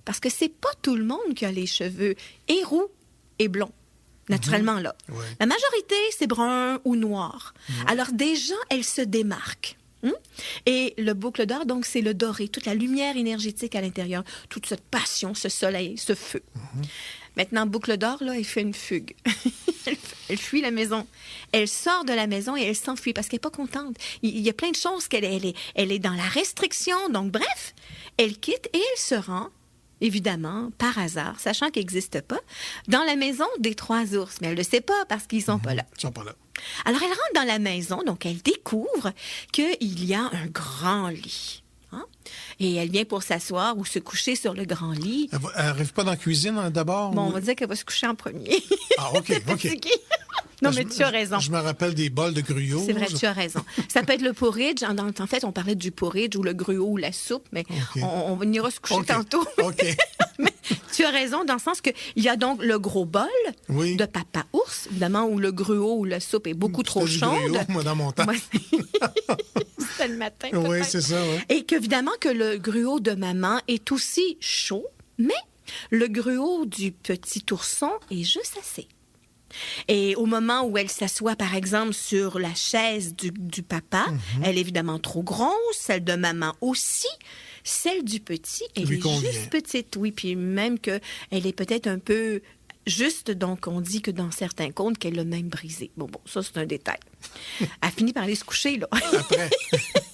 Parce que c'est pas tout le monde qui a les cheveux et roux et blonds, naturellement, là. Ouais. La majorité, c'est brun ou noir. Alors, déjà, elle se démarque. Et le Boucle d'or, donc, c'est le doré, toute la lumière énergétique à l'intérieur, toute cette passion, ce soleil, ce feu. Maintenant, Boucle d'or, là, elle fait une fugue. Elle fuit la maison. Elle sort de la maison et elle s'enfuit parce qu'elle n'est pas contente. Il y a plein de choses elle est dans la restriction. Donc, bref, elle quitte et elle se rend, évidemment, par hasard, sachant qu'il n'existe pas, dans la maison des 3 ours. Mais elle ne le sait pas parce qu'ils ne sont pas là. Ils sont pas là. Alors, elle rentre dans la maison, donc elle découvre qu'il y a un grand lit. Hein? Et elle vient pour s'asseoir ou se coucher sur le grand lit. Elle n'arrive pas dans la cuisine d'abord? Bon, ou... on va dire qu'elle va se coucher en premier. Ah, OK. Non, mais tu as raison. Je me rappelle des bols de gruau. C'est vrai, tu as raison. Ça peut être le porridge. En fait, on parlait du porridge ou le gruau ou la soupe, mais on ira se coucher tantôt. OK. Mais tu as raison dans le sens qu'il y a donc le gros bol de papa ours, évidemment, où le gruau ou la soupe est beaucoup trop chaude. Gruau, moi, dans mon temps. C'était le matin, peut-être. Oui, c'est ça, oui. Et qu'évidemment que le gruau de maman est aussi chaud, mais le gruau du petit ourson est juste assez. Et au moment où elle s'assoit, par exemple, sur la chaise du papa, elle est évidemment trop grosse, celle de maman aussi. Celle du petit, elle est juste petite, oui. Puis même qu'elle est peut-être un peu juste, donc on dit que dans certains contes qu'elle l'a même brisée. Bon, ça c'est un détail. Elle finit par aller se coucher, là. Après,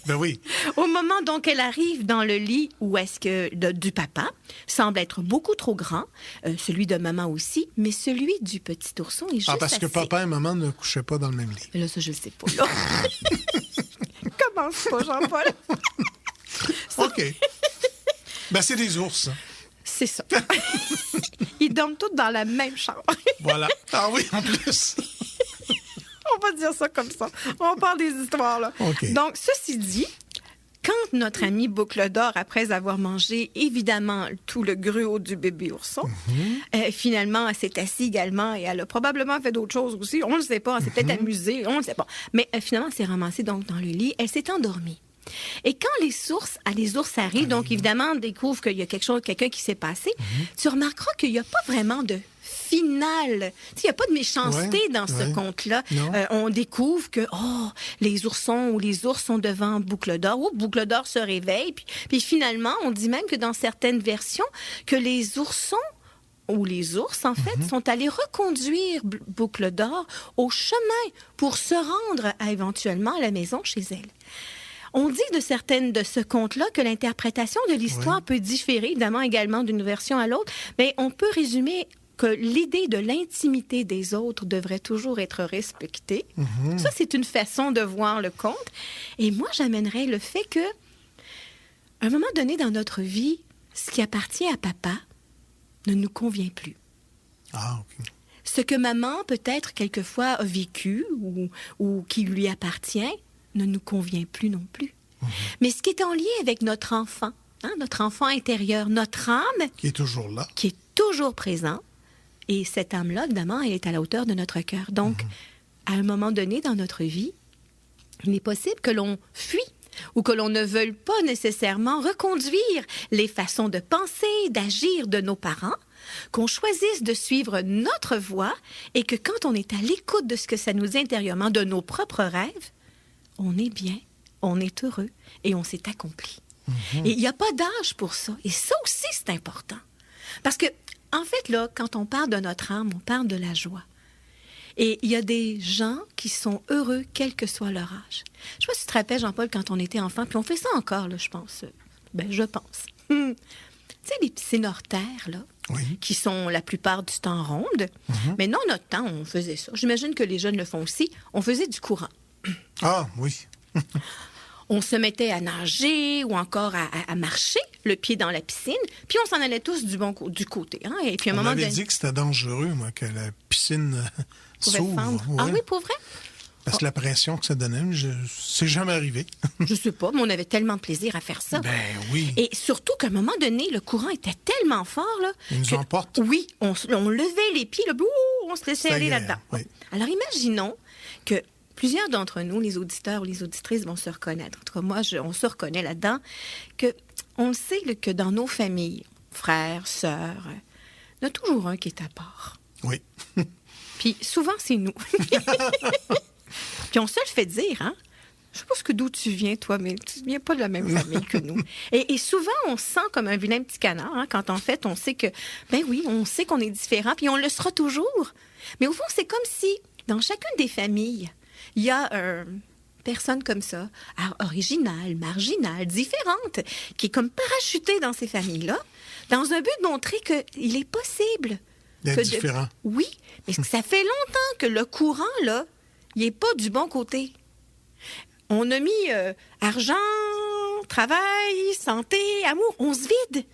ben oui. Au moment donc elle arrive dans le lit où est-ce que du papa semble être beaucoup trop grand, celui de maman aussi, mais celui du petit ourson est juste parce que assez. papa et maman ne couchaient pas dans le même lit. Là, ça je le sais pas, là. Commence pas, Jean-Paul. OK. Ben, c'est des ours. Hein. C'est ça. Ils dorment tous dans la même chambre. Voilà. Ah oui, en plus. On va dire ça comme ça. On parle des histoires, là. Okay. Donc, ceci dit, quand notre ami Boucle d'Or, après avoir mangé, évidemment, tout le gruau du bébé ourson, finalement, elle s'est assise également et elle a probablement fait d'autres choses aussi. On ne le sait pas. Elle s'est peut-être amusée. On ne le sait pas. Mais finalement, elle s'est ramassée donc, dans le lit. Elle s'est endormie. Et quand les ours arrivent, donc évidemment, découvrent qu'il y a quelqu'un qui s'est passé, tu remarqueras qu'il n'y a pas vraiment de finale. Il n'y a pas de méchanceté dans ce conte-là. On découvre que, les oursons ou les ours sont devant Boucle d'Or. Boucle d'Or se réveille. Puis finalement, on dit même que dans certaines versions, que les oursons ou les ours, en fait, sont allés reconduire Boucle d'Or au chemin pour se rendre éventuellement à la maison chez elle. On dit de certaines de ce conte-là que l'interprétation de l'histoire peut différer, évidemment, également d'une version à l'autre, mais on peut résumer que l'idée de l'intimité des autres devrait toujours être respectée. Ça, c'est une façon de voir le conte. Et moi, j'amènerais le fait que, à un moment donné dans notre vie, ce qui appartient à papa ne nous convient plus. Ah, OK. Ce que maman, peut-être, quelquefois, a vécu ou qui lui appartient, ne nous convient plus non plus. Mais ce qui est en lien avec notre enfant intérieur, notre âme... Qui est toujours là. Qui est toujours présent. Et cette âme-là, évidemment, elle est à la hauteur de notre cœur. Donc, à un moment donné dans notre vie, il est possible que l'on fuit ou que l'on ne veuille pas nécessairement reconduire les façons de penser, d'agir de nos parents, qu'on choisisse de suivre notre voie et que quand on est à l'écoute de ce que ça nous dit intérieurement, de nos propres rêves, on est bien, on est heureux et on s'est accompli. Et il n'y a pas d'âge pour ça. Et ça aussi, c'est important. Parce que, en fait, là, quand on parle de notre âme, on parle de la joie. Et il y a des gens qui sont heureux, quel que soit leur âge. Je ne sais pas si tu te rappelles, Jean-Paul, quand on était enfant, puis on fait ça encore, là, je pense. Je pense. Tu sais, les piscines hors terre, là, qui sont la plupart du temps rondes. Mais non, notre temps, on faisait ça. J'imagine que les jeunes le font aussi. On faisait du courant. Ah, oui. On se mettait à nager ou encore à marcher, le pied dans la piscine, puis on s'en allait tous du côté. Hein? Et puis à un moment m'avait dit que c'était dangereux, moi, que la piscine s'ouvre. Ah oui, pour vrai? Parce que la pression que ça donnait, c'est jamais arrivé. Je sais pas, mais on avait tellement de plaisir à faire ça. Ben oui. Et surtout qu'à un moment donné, le courant était tellement fort, là. Il nous emporte. Oui, on levait les pieds, là, on se laissait aller là-dedans. Oui. Alors imaginons que plusieurs d'entre nous, les auditeurs ou les auditrices, vont se reconnaître. En tout cas, moi, on se reconnaît là-dedans, on sait que dans nos familles, frères, sœurs, il y en a toujours un qui est à part. Oui. Puis souvent, c'est nous. Puis on se le fait dire, hein? Je sais pas d'où tu viens, toi, mais tu viens pas de la même famille que nous. Et souvent, on se sent comme un vilain petit canard, hein, quand en fait, on sait que, ben oui, on sait qu'on est différent, puis on le sera toujours. Mais au fond, c'est comme si, dans chacune des familles, il y a personne comme ça, originale, marginale, différente, qui est comme parachutée dans ces familles-là, dans un but de montrer qu'il est possible. D'être différent. Oui, mais ça fait longtemps que le courant, là, il n'est pas du bon côté. On a mis argent, travail, santé, amour, on se vide,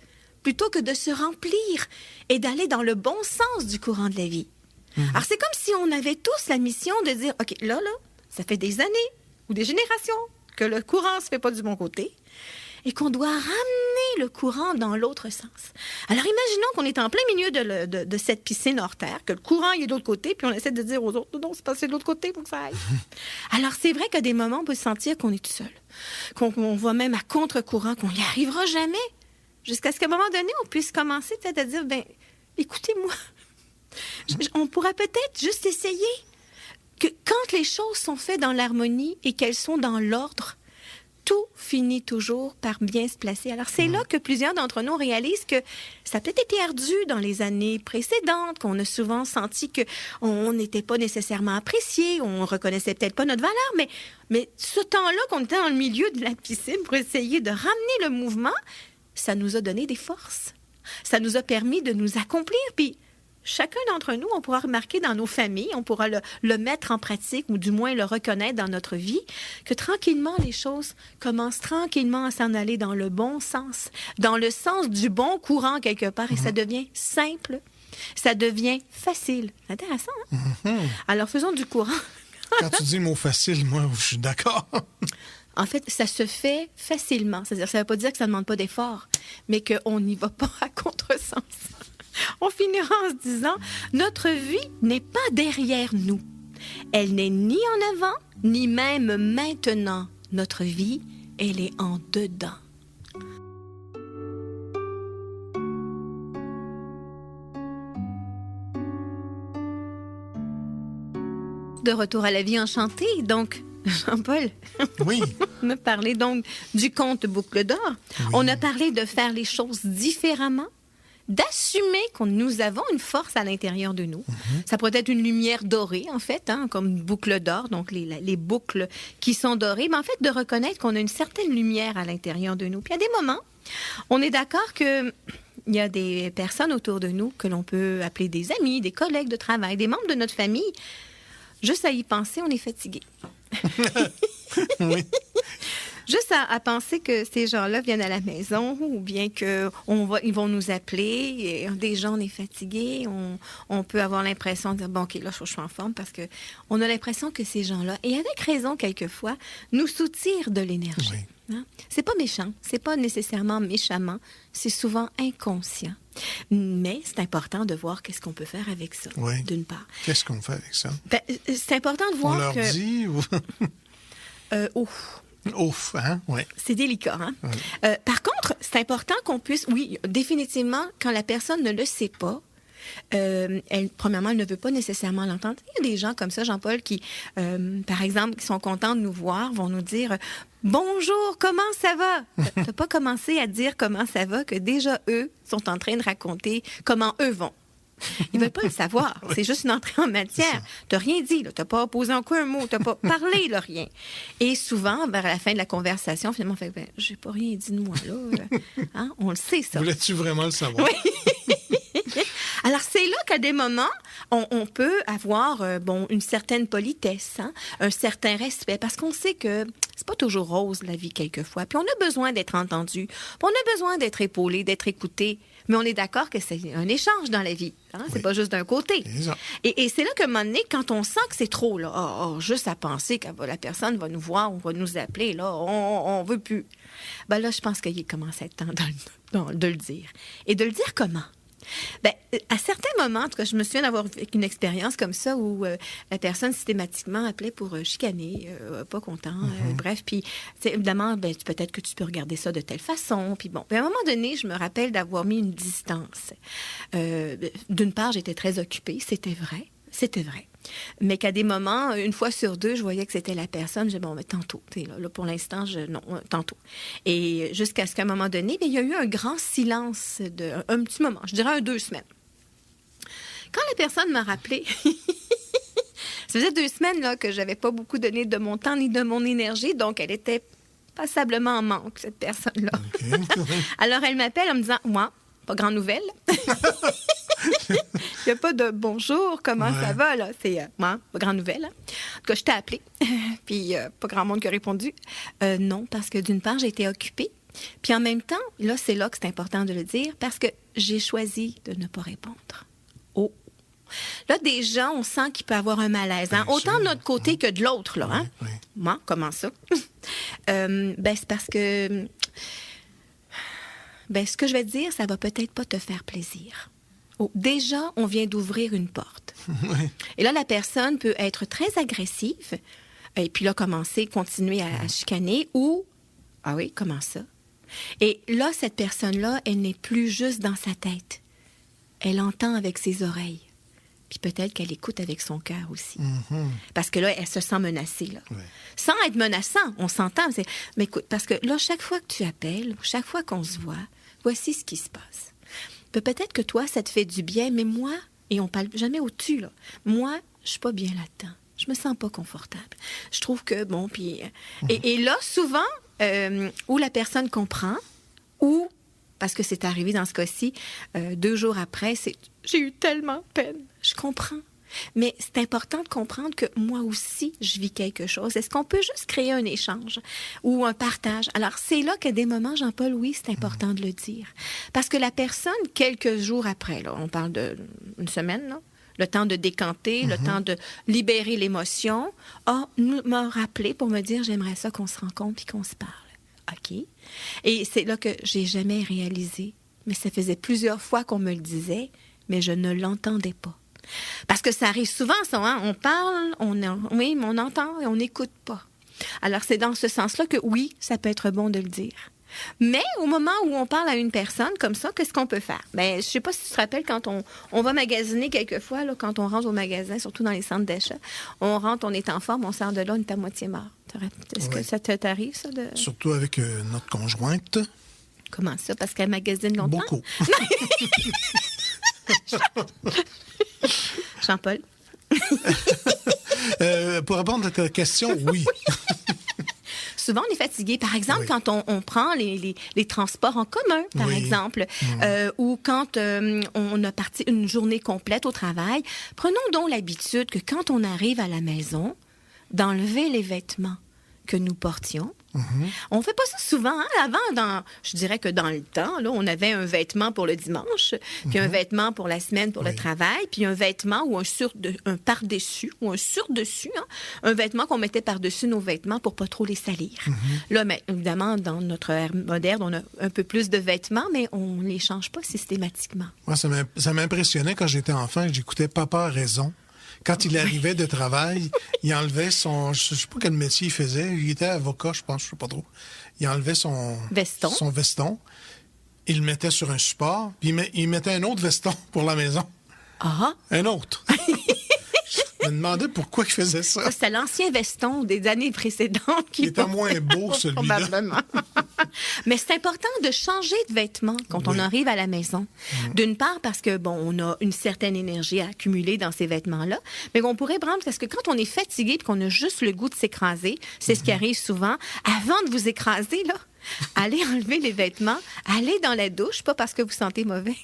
plutôt que de se remplir et d'aller dans le bon sens du courant de la vie. Alors, c'est comme si on avait tous la mission de dire, OK, là, ça fait des années ou des générations que le courant ne se fait pas du bon côté et qu'on doit ramener le courant dans l'autre sens. Alors, imaginons qu'on est en plein milieu de cette piscine hors terre, que le courant il est de l'autre côté, puis on essaie de dire aux autres, non, c'est passé de l'autre côté pour que ça aille. Alors, c'est vrai qu'à des moments, on peut sentir qu'on est tout seul, qu'on va même à contre-courant, qu'on n'y arrivera jamais, jusqu'à ce qu'à un moment donné, on puisse commencer peut-être à dire, écoutez-moi, on pourrait peut-être juste essayer que quand les choses sont faites dans l'harmonie et qu'elles sont dans l'ordre, tout finit toujours par bien se placer. Alors, c'est là que plusieurs d'entre nous réalisent que ça a peut-être été ardu dans les années précédentes, qu'on a souvent senti qu'on n'était pas nécessairement apprécié, on reconnaissait peut-être pas notre valeur, mais ce temps-là qu'on était dans le milieu de la piscine pour essayer de ramener le mouvement, ça nous a donné des forces. Ça nous a permis de nous accomplir, puis chacun d'entre nous, on pourra remarquer dans nos familles, on pourra le mettre en pratique ou du moins le reconnaître dans notre vie, que tranquillement, les choses commencent tranquillement à s'en aller dans le bon sens, dans le sens du bon courant quelque part, et ça devient simple, ça devient facile. C'est intéressant, hein? Alors, faisons du courant. Quand tu dis le mot facile, moi, je suis d'accord. En fait, ça se fait facilement. C'est-à-dire, ça ne veut pas dire que ça ne demande pas d'effort, mais qu'on n'y va pas à contresens. On finira en se disant, notre vie n'est pas derrière nous. Elle n'est ni en avant, ni même maintenant. Notre vie, elle est en dedans. De retour à la vie enchantée, donc, Jean-Paul, oui. On a parlé donc du conte Boucle d'or. Oui. On a parlé de faire les choses différemment, d'assumer que nous avons une force à l'intérieur de nous. Ça pourrait être une lumière dorée, en fait, hein, comme boucle d'or, donc les boucles qui sont dorées, mais en fait, de reconnaître qu'on a une certaine lumière à l'intérieur de nous. Puis à des moments, on est d'accord qu'il y a des personnes autour de nous que l'on peut appeler des amis, des collègues de travail, des membres de notre famille. Juste à y penser, on est fatigué. Oui. Juste à penser que ces gens-là viennent à la maison ou bien qu'ils vont nous appeler. Et déjà, on est fatigué. On peut avoir l'impression de dire, bon, OK, là, je suis en forme parce qu'on a l'impression que ces gens-là, et avec raison quelquefois, nous soutirent de l'énergie. Oui. Hein? C'est pas méchant. C'est pas nécessairement méchamment. C'est souvent inconscient. Mais c'est important de voir qu'est-ce qu'on peut faire avec ça, oui. D'une part. Qu'est-ce qu'on fait avec ça? C'est important de voir on leur dit ou... Ouf, hein? Oui. C'est délicat, hein? Oui. Par contre, c'est important qu'on puisse... Oui, définitivement, quand la personne ne le sait pas, premièrement, elle ne veut pas nécessairement l'entendre. Il y a des gens comme ça, Jean-Paul, qui, par exemple, qui sont contents de nous voir, vont nous dire « Bonjour, comment ça va? » Tu n'as pas commencé à dire comment ça va, que déjà, eux sont en train de raconter comment eux vont. Ils ne veulent pas le savoir. Oui. C'est juste une entrée en matière. Tu n'as rien dit. Tu n'as pas posé encore un mot. Tu n'as pas parlé, là, rien. Et souvent, vers la fin de la conversation, finalement, on fait « Je n'ai pas rien dit de moi, là. » Hein? On le sait, ça. Voulais-tu vraiment le savoir? Oui. Alors, c'est là qu'à des moments, on peut avoir une certaine politesse, hein, un certain respect, parce qu'on sait que c'est pas toujours rose, la vie, quelquefois. Puis on a besoin d'être entendu, puis on a besoin d'être épaulé, d'être écouté. Mais on est d'accord que c'est un échange dans la vie. Hein? C'est pas juste d'un côté. Et c'est là qu'à un moment donné, quand on sent que c'est trop, là, juste à penser que la personne va nous voir, on va nous appeler, là, on veut plus. Ben là, je pense qu'il commence à être temps de le dire. Et de le dire comment? Bien, à certains moments, en tout cas, je me souviens d'avoir vécu une expérience comme ça où la personne systématiquement appelait pour chicaner, pas content, bref. Puis, évidemment, peut-être que tu peux regarder ça de telle façon. Puis bon, à un moment donné, je me rappelle d'avoir mis une distance. D'une part, j'étais très occupée, c'était vrai. Mais qu'à des moments, une fois sur deux, je voyais que c'était la personne. Je disais, bon, mais tantôt. Là, pour l'instant, non, tantôt. Et jusqu'à ce qu'à un moment donné, il y a eu un grand silence, un petit moment, je dirais 2 semaines. Quand la personne m'a rappelé, Ça faisait 2 semaines là, que je n'avais pas beaucoup donné de mon temps ni de mon énergie, donc elle était passablement en manque, cette personne-là. OK. Alors, elle m'appelle en me disant, moi, pas grande nouvelle. Il n'y a pas de bonjour, comment ça va, là? C'est moi, pas grande nouvelle. Hein? En tout cas, je t'ai appelé, puis pas grand monde qui a répondu. Non, parce que d'une part, j'ai été occupée. Puis en même temps, là, c'est là que c'est important de le dire, parce que j'ai choisi de ne pas répondre. Oh! Là, déjà, on sent qu'il peut y avoir un malaise. Hein? Autant de notre côté que de l'autre, là. Hein? Oui. Moi, comment ça? C'est parce que... ce que je vais te dire, ça va peut-être pas te faire plaisir. Oh, déjà, on vient d'ouvrir une porte. Oui. Et là, la personne peut être très agressive et puis là, continuer à chicaner ou... Ah oui, comment ça? Et là, cette personne-là, elle n'est plus juste dans sa tête. Elle entend avec ses oreilles. Puis peut-être qu'elle écoute avec son cœur aussi. Mm-hmm. Parce que là, elle se sent menacée. Là. Oui. Sans être menaçant, on s'entend. Mais écoute, parce que là, chaque fois que tu appelles, chaque fois qu'on se voit, voici ce qui se passe. Peut-être que toi, ça te fait du bien, mais moi, et on parle jamais au-dessus, là, moi, je suis pas bien là-dedans. Je me sens pas confortable. Je trouve que, bon, puis... Et là, souvent, où la personne comprend, ou, parce que c'est arrivé dans ce cas-ci, 2 jours après, j'ai eu tellement peine. Je comprends. Mais c'est important de comprendre que moi aussi, je vis quelque chose. Est-ce qu'on peut juste créer un échange ou un partage? Alors, c'est là que des moments, Jean-Paul, oui, c'est important de le dire. Parce que la personne, quelques jours après, là, on parle d'une semaine, là, le temps de décanter, le temps de libérer l'émotion, m'a rappelé pour me dire, j'aimerais ça qu'on se rencontre et qu'on se parle. OK. Et c'est là que j'ai jamais réalisé. Mais ça faisait plusieurs fois qu'on me le disait, mais je ne l'entendais pas. Parce que ça arrive souvent, ça, hein? On parle, oui, mais on entend et on n'écoute pas. Alors, c'est dans ce sens-là que, oui, ça peut être bon de le dire. Mais au moment où on parle à une personne comme ça, qu'est-ce qu'on peut faire? Bien, je ne sais pas si tu te rappelles, quand on va magasiner quelquefois, là, quand on rentre au magasin, surtout dans les centres d'achat, on rentre, on est en forme, on sort de là, on est à moitié mort. Est-ce que ça t'arrive, ça? Surtout avec notre conjointe. Comment ça? Parce qu'elle magasine longtemps? Beaucoup. Jean-Paul? Pour répondre à ta question, oui. Souvent, on est fatigué. Par exemple, quand on prend les transports en commun, par exemple, ou quand on a parti une journée complète au travail, prenons donc l'habitude que quand on arrive à la maison, d'enlever les vêtements que nous portions. On fait pas ça souvent. Hein? Avant, je dirais que dans le temps, là, on avait un vêtement pour le dimanche, puis un vêtement pour la semaine pour le travail, puis un vêtement ou un par-dessus ou un sur-dessus, hein? Un vêtement qu'on mettait par-dessus nos vêtements pour pas trop les salir. Là, mais, évidemment, dans notre ère moderne, on a un peu plus de vêtements, mais on les change pas systématiquement. Moi, ça m'impressionnait quand j'étais enfant et que j'écoutais Papa a raison. Quand il arrivait de travail, il enlevait je sais pas quel métier il faisait. Il était avocat, je pense, je sais pas trop. Il enlevait son veston. Il le mettait sur un support, puis il mettait un autre veston pour la maison. Ah! Un autre. Je me demandais pourquoi il faisait ça. C'était l'ancien veston des années précédentes. Il était moins beau, celui-là. Probablement. Mais c'est important de changer de vêtements quand on arrive à la maison. D'une part, parce que, bon, on a une certaine énergie à accumuler dans ces vêtements-là, mais on pourrait prendre, parce que quand on est fatigué et qu'on a juste le goût de s'écraser, c'est ce qui arrive souvent, avant de vous écraser, là, allez enlever les vêtements, allez dans la douche, pas parce que vous sentez mauvais,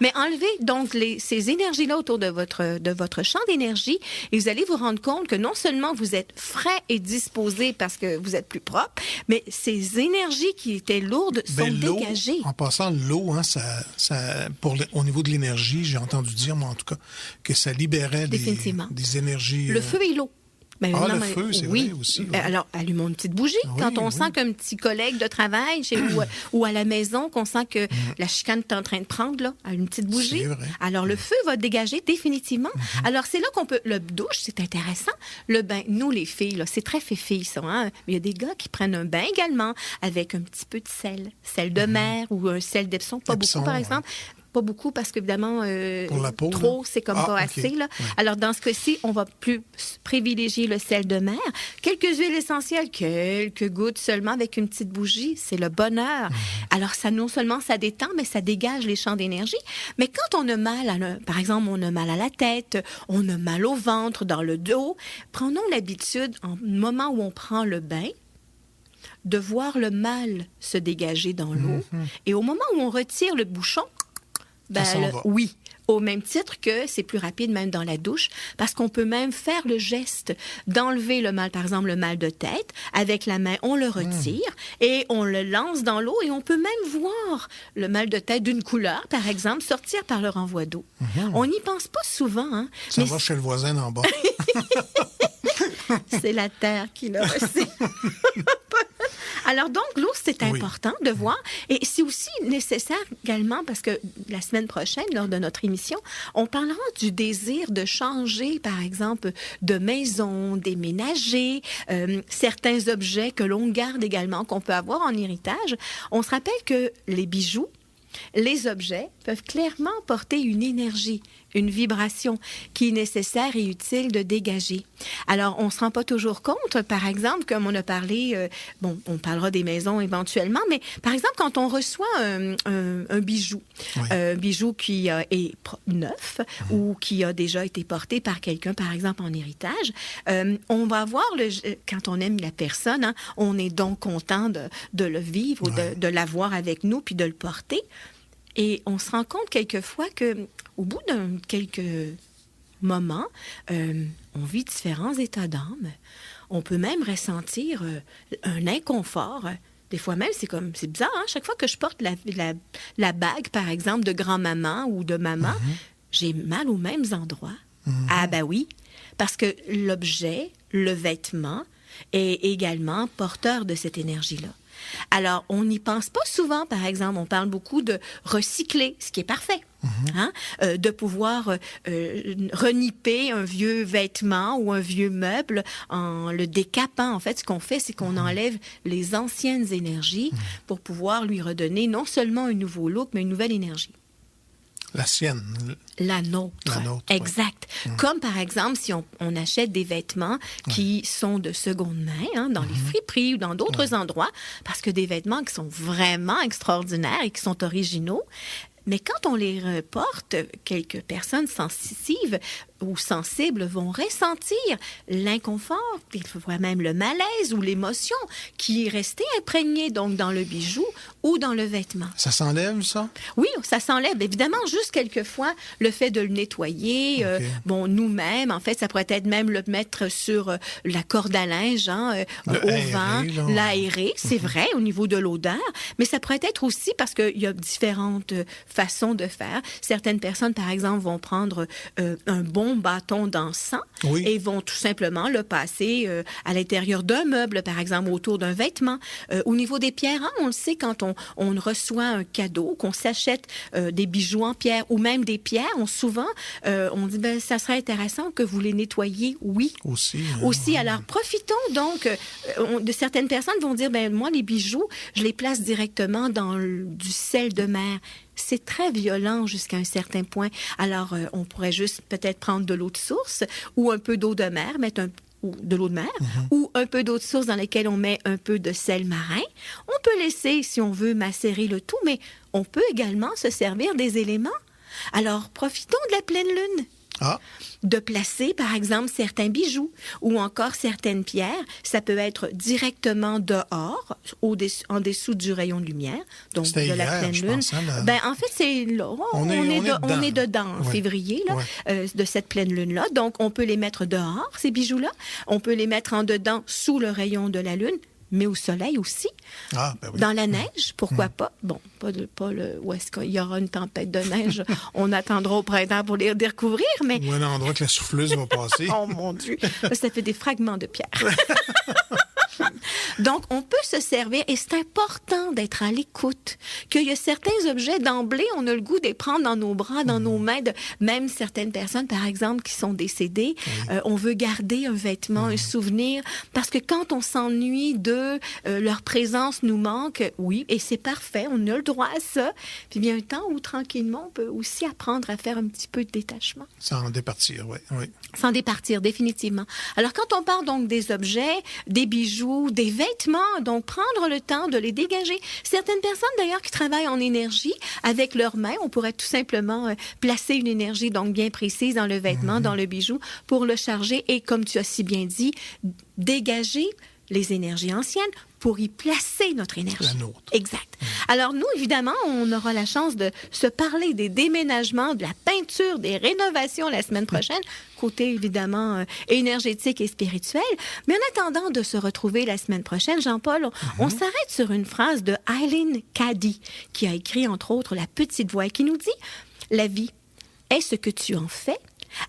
mais enlevez donc ces énergies-là autour de votre champ d'énergie et vous allez vous rendre compte que non seulement vous êtes frais et disposé parce que vous êtes plus propre, mais ces énergies qui étaient lourdes sont dégagées. En passant, l'eau, hein, au niveau de l'énergie, j'ai entendu dire, moi en tout cas, que ça libérait des énergies... Le feu et l'eau. Ben, le feu, c'est vrai aussi. Ben, alors, allumons une petite bougie. Quand on sent qu'un petit collègue de travail ou à la maison, qu'on sent que la chicane est en train de prendre, là, une petite bougie. C'est vrai. Alors, le feu va dégager définitivement. Alors, c'est là qu'on peut... Le douche, c'est intéressant. Le bain, nous, les filles, là, c'est très fifille, ça. Hein? Il y a des gars qui prennent un bain également avec un petit peu de sel. Sel de mer ou un sel d'Epsom. Pas beaucoup, par exemple. pas beaucoup parce qu'évidemment, pour la peau, trop, c'est comme pas OK. assez. Là. Ouais. Alors, dans ce cas-ci, on va plus privilégier le sel de mer. Quelques huiles essentielles, quelques gouttes seulement avec une petite bougie, c'est le bonheur. Alors, ça, non seulement ça détend, mais ça dégage les champs d'énergie. Mais quand on a mal, par exemple, on a mal à la tête, on a mal au ventre, dans le dos, prenons l'habitude, en moment où on prend le bain, de voir le mal se dégager dans l'eau. Et au moment où on retire le bouchon, Ça s'en va. oui, au même titre que c'est plus rapide même dans la douche, parce qu'on peut même faire le geste d'enlever le mal, par exemple le mal de tête, avec la main, on le retire et on le lance dans l'eau et on peut même voir le mal de tête d'une couleur, par exemple, sortir par le renvoi d'eau. On n'y pense pas souvent, hein, Ça mais va chez le voisin d'en bas. c'est la terre qui l'a reçu. Alors donc, l'eau, c'est Oui. important de voir. Et c'est aussi nécessaire également, parce que la semaine prochaine, lors de notre émission, on parlera du désir de changer, par exemple, de maison, déménager, certains objets que l'on garde également, qu'on peut avoir en héritage. On se rappelle que les bijoux, les objets peuvent clairement porter une énergie, une vibration qui est nécessaire et utile de dégager. Alors, on ne se rend pas toujours compte, par exemple, comme on a parlé, on parlera des maisons éventuellement, mais par exemple, quand on reçoit un bijou, Oui. un bijou qui est neuf ou qui a déjà été porté par quelqu'un, par exemple, en héritage, on va voir, quand on aime la personne, hein, on est donc content de le vivre ou de l'avoir avec nous puis de le porter. Et on se rend compte quelquefois qu'au bout de quelques moments, on vit différents états d'âme. On peut même ressentir un inconfort. Des fois même, c'est bizarre, hein? Chaque fois que je porte la bague, par exemple, de grand-maman ou de maman, j'ai mal aux mêmes endroits. Ah ben oui, parce que l'objet, le vêtement, est également porteur de cette énergie-là. Alors, on n'y pense pas souvent, par exemple. On parle beaucoup de recycler, ce qui est parfait. Hein? De pouvoir reniper un vieux vêtement ou un vieux meuble en le décapant. En fait, ce qu'on fait, c'est qu'on enlève les anciennes énergies pour pouvoir lui redonner non seulement un nouveau look, mais une nouvelle énergie. La sienne. La nôtre. La nôtre, exact. Comme par exemple, si on achète des vêtements qui sont de seconde main, hein, dans les friperies ou dans d'autres endroits, parce que des vêtements qui sont vraiment extraordinaires et qui sont originaux, mais quand on les porte, quelques personnes sensitives ou sensibles vont ressentir l'inconfort, parfois même le malaise ou l'émotion qui est resté imprégné donc dans le bijou ou dans le vêtement. Ça s'enlève, ça? Oui, ça s'enlève. Évidemment, juste quelquefois, le fait de le nettoyer, nous-mêmes, en fait, ça pourrait être même le mettre sur la corde à linge, hein, au vent, l'aérer, c'est vrai, au niveau de l'odeur, mais ça pourrait être aussi parce qu'il y a différentes façons de faire. Certaines personnes, par exemple, vont prendre un bon bâton d'encens et vont tout simplement le passer à l'intérieur d'un meuble, par exemple, autour d'un vêtement. Au niveau des pierres, hein, on le sait, quand on reçoit un cadeau, qu'on s'achète des bijoux en pierre ou même des pierres, souvent, on dit, ça serait intéressant que vous les nettoyiez, oui. Aussi. Alors, profitons donc, de certaines personnes vont dire, moi, les bijoux, je les place directement dans du sel de mer. C'est très violent jusqu'à un certain point. Alors, on pourrait juste peut-être prendre de l'eau de source ou un peu d'eau de mer, ou un peu d'eau de source dans laquelle on met un peu de sel marin. On peut laisser, si on veut, macérer le tout, mais on peut également se servir des éléments. Alors, profitons de la pleine lune. De placer, par exemple, certains bijoux ou encore certaines pierres. Ça peut être directement dehors, en dessous du rayon de lumière, donc de la pleine lune. En fait, c'est là. On est dedans en février de cette pleine lune-là. Donc, on peut les mettre dehors, ces bijoux-là. On peut les mettre en dedans, sous le rayon de la lune, mais au soleil aussi. Dans la neige, pourquoi pas? Bon, pas où est-ce qu'il y aura une tempête de neige. On attendra au printemps pour les découvrir, mais... Ou un endroit que la souffleuse va passer. Oh mon Dieu! Ça fait des fragments de pierre. Donc, on peut se servir, et c'est important d'être à l'écoute, qu'il y a certains objets, d'emblée, on a le goût de les prendre dans nos bras, dans nos mains, même certaines personnes, par exemple, qui sont décédées, on veut garder un vêtement, un souvenir, parce que quand on s'ennuie d'eux, leur présence nous manque, oui, et c'est parfait, on a le droit à ça. Puis il y a un temps où, tranquillement, on peut aussi apprendre à faire un petit peu de détachement. S'en départir, oui. S'en départir, définitivement. Alors, quand on parle donc des objets, des bijoux, des vêtements, donc prendre le temps de les dégager. Certaines personnes, d'ailleurs, qui travaillent en énergie, avec leurs mains, on pourrait tout simplement placer une énergie donc bien précise dans le vêtement, dans le bijou, pour le charger et, comme tu as si bien dit, dégager les énergies anciennes pour y placer notre énergie. La nôtre. Exact. Alors, nous, évidemment, on aura la chance de se parler des déménagements, de la peinture, des rénovations la semaine prochaine, côté, évidemment, énergétique et spirituel. Mais en attendant de se retrouver la semaine prochaine, Jean-Paul, on s'arrête sur une phrase de Eileen Cady, qui a écrit, entre autres, La petite voix, qui nous dit « La vie est ce que tu en fais.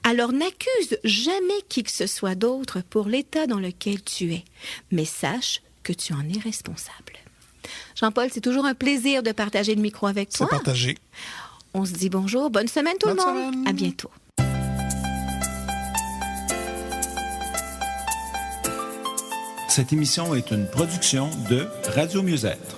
Alors n'accuse jamais qui que ce soit d'autre pour l'état dans lequel tu es, mais sache que tu en es responsable. » Jean-Paul, c'est toujours un plaisir de partager le micro avec toi. C'est partagé. On se dit bonjour, bonne semaine tout le monde. Semaine. À bientôt. Cette émission est une production de Radio Mieux-être.